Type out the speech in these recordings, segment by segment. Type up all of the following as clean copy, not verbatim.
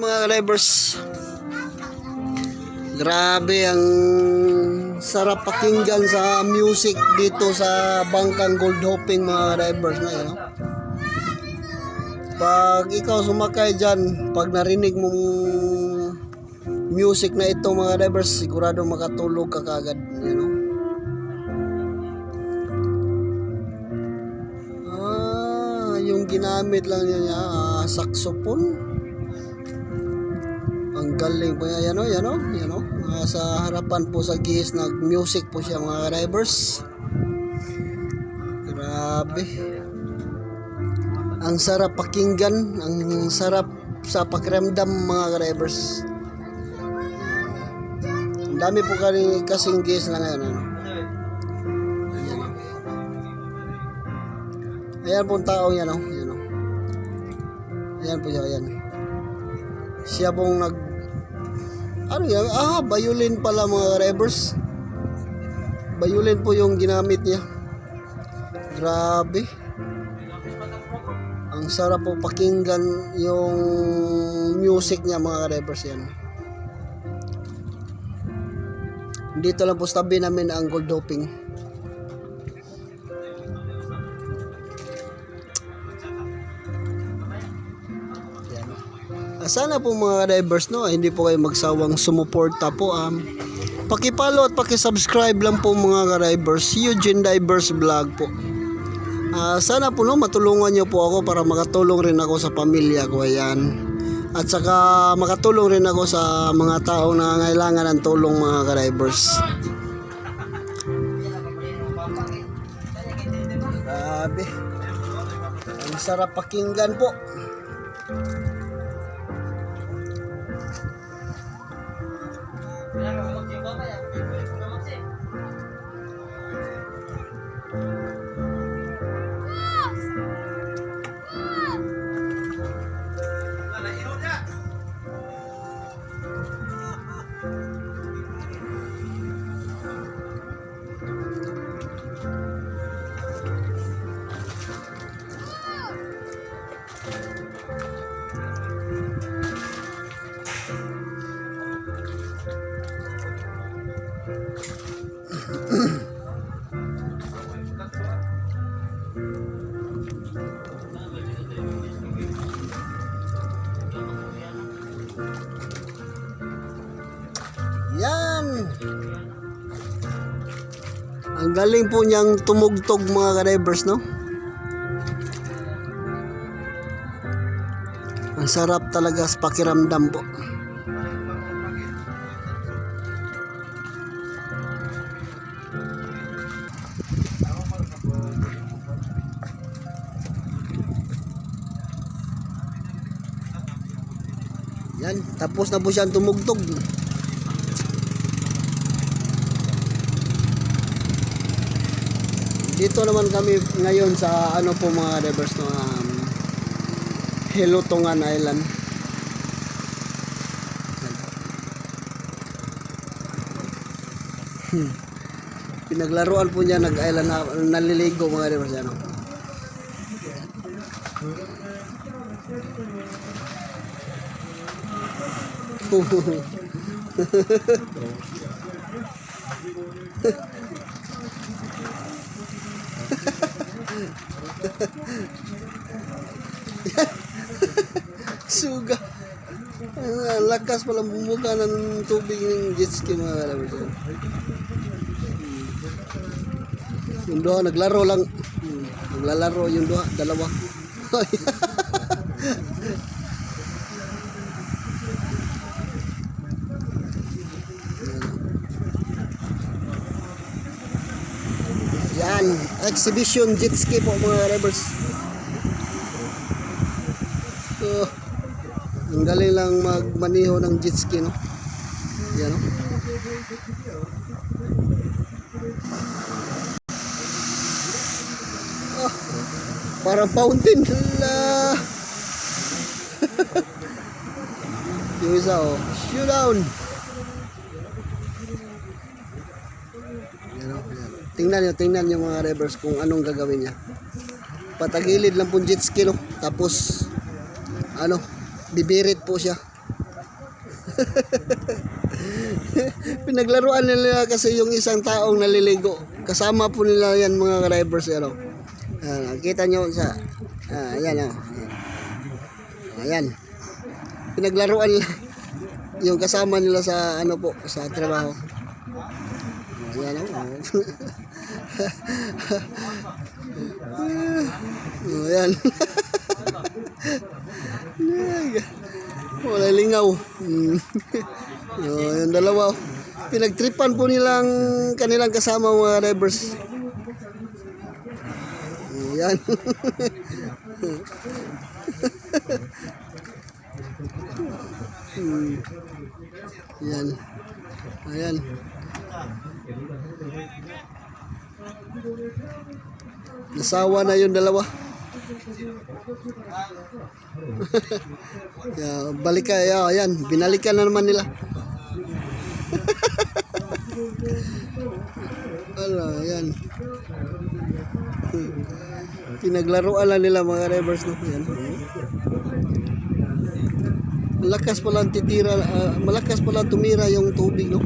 mga drivers. Grabe ang sarap pakinggan sa music dito sa Bangkang Gold Hopping mga drivers na yan. Pag ikaw sumakay dyan, pag narinig mong music na ito mga drivers, sigurado makatulog ka kagad, you know? Yung ginamit lang niya, saxophone. Ang galing po niya, yan o. Sa harapan po sa gis, nag-music po siya mga drivers. Grabe. Ang sarap pakinggan, ang sarap sa pakiramdam mga drivers. Ang dami po kasing gis na ngayon. Ayan po ang tao yan, Ayan po siya, ayan. Siya pong violin pala mga drivers. Violin po yung ginamit niya. Grabe. Ang sarap po pakinggan yung music niya mga drivers yan. Dito lang po sa tabi namin ang Gold Hopping. Sana po mga drivers hindi po kayo magsawang sumuporta po. Paki-follow at paki-subscribe lang po mga drivers, Eugene Divers Vlog po. Sana po matulungan niyo po ako para makatulong rin ako sa pamilya ko, ayan. At saka makatulong rin ako sa mga tao na nangangailangan ng tulong mga drivers. Grabe. Ang sarap pakinggan po. Yan. Ang galing po niyang tumugtog mga drivers, Ang sarap talaga sa pakiramdam po. Yan, tapos na po siyang tumugtog. Dito naman kami ngayon sa po mga drivers Helutongan Island. Pinaglaruan po niya nag-island na naliligo mga drivers Suga. Lakas palang bumuga ng tubig ng jet ski mga drivers. Yung doha naglaro lang. Naglalaro yung doha, dalawa. Yan, exhibition jet ski po mga drivers. So, ang galing lang magmaneho ng jet ski, Yan, parang fountain la. Yung isa shoot down. Tingnan niyo mga drivers kung anong gagawin niya. Patagilid lang po jet ski, tapos bibirit po siya. Pinaglaruan nila kasi yung isang taong naliligo. Kasama po nila yan mga drivers. Ano. Kita nyo sa... ayan o. Ayan. Pinaglaruan nila yung kasama nila sa ano po, sa trabaho. Ayan o. Ayan. Wala lingaw. Yung dalawa. Pinagtripan po nilang kanilang kasama mga drivers. Ayan. Ayan. Ayan. Nasawa na yung dalawa. Balik ka, ayan, binalikan na naman nila. Ayan. Pinaglaruan lang nila mga drivers, no? Ayan. Malakas pala titira, malakas pala tumira yung tubig, no?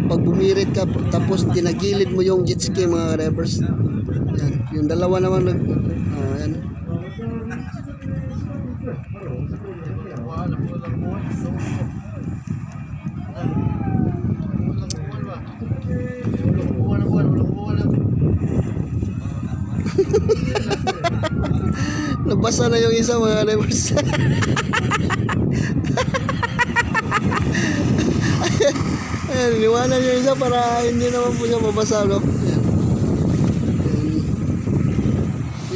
Pag bumirit ka tapos tinagilid mo yung jet ski mga drivers. Ayan, yung dalawa naman ayan. Nabasa na yung isa mga drivers. Ayan, liwanan yung isa para hindi naman po siya mabasa, no?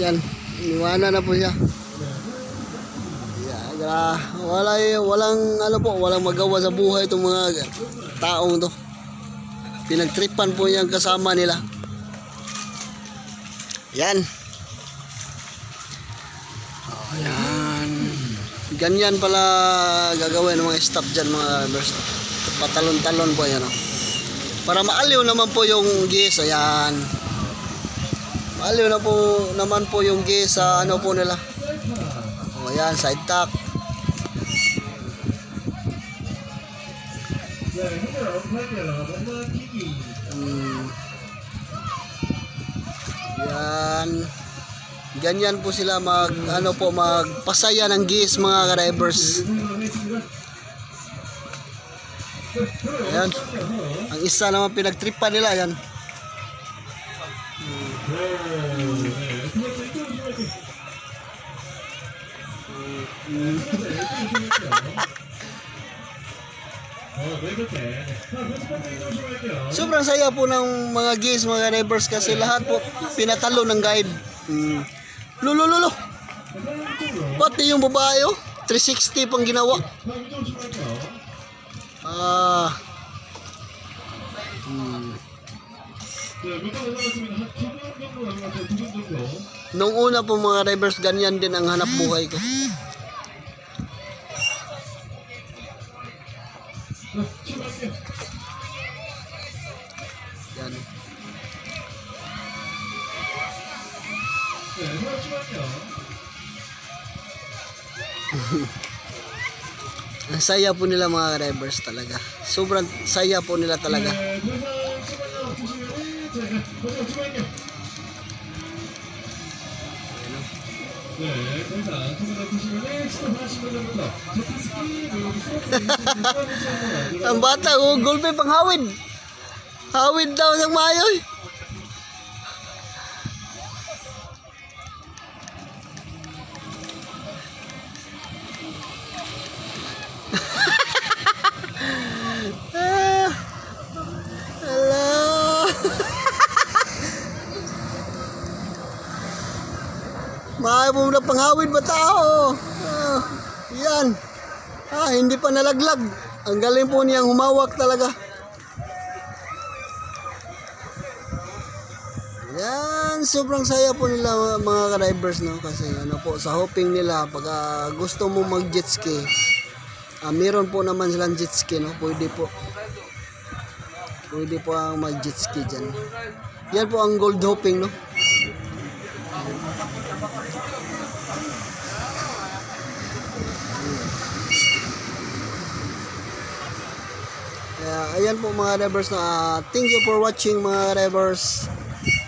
Ayan, liwanan na po siya. Walang ano po, walang magawa sa buhay itong mga taong to. Pinagtripan po niyang kasama nila. Yan. Ayan. Ganyan pala gagawin ng mga staff dyan mga drivers. Patalon-talon po yan. Para maaliw naman po yung gas. Ayan. Maaliw na po naman po yung gas sa ano po nila. Ayan, side tack. Yan. Ganyan po sila magpasaya ng gas mga drivers. Ayan. Ang isa naman pinagtripan nila yan. Sobrang saya po ng mga guys, mga drivers kasi lahat po pinatalo ng guide. Lulululo. Pati yung babae 360 pang ginawa. Nung una po mga drivers, ganyan din ang hanap buhay ko. Yan. Ang saya po nila mga drivers talaga. Sobrang saya po nila talaga. Ang bata, gulpe pang hawid. Hawid daw ng mayoy. Mahal mo na panghawid ba tao? Yan. Hindi pa nalaglag. Ang galing po niyang humawak talaga. Yan, sobrang saya po nila mga drivers, no? Kasi ano po, sa hopping nila, pag gusto mo mag jet ski, meron po naman silang jet ski, no? Pwede po. Pwede po ang mag jet ski dyan. Yan po ang gold hopping, no? Ayan po mga drivers na thank you for watching mga drivers.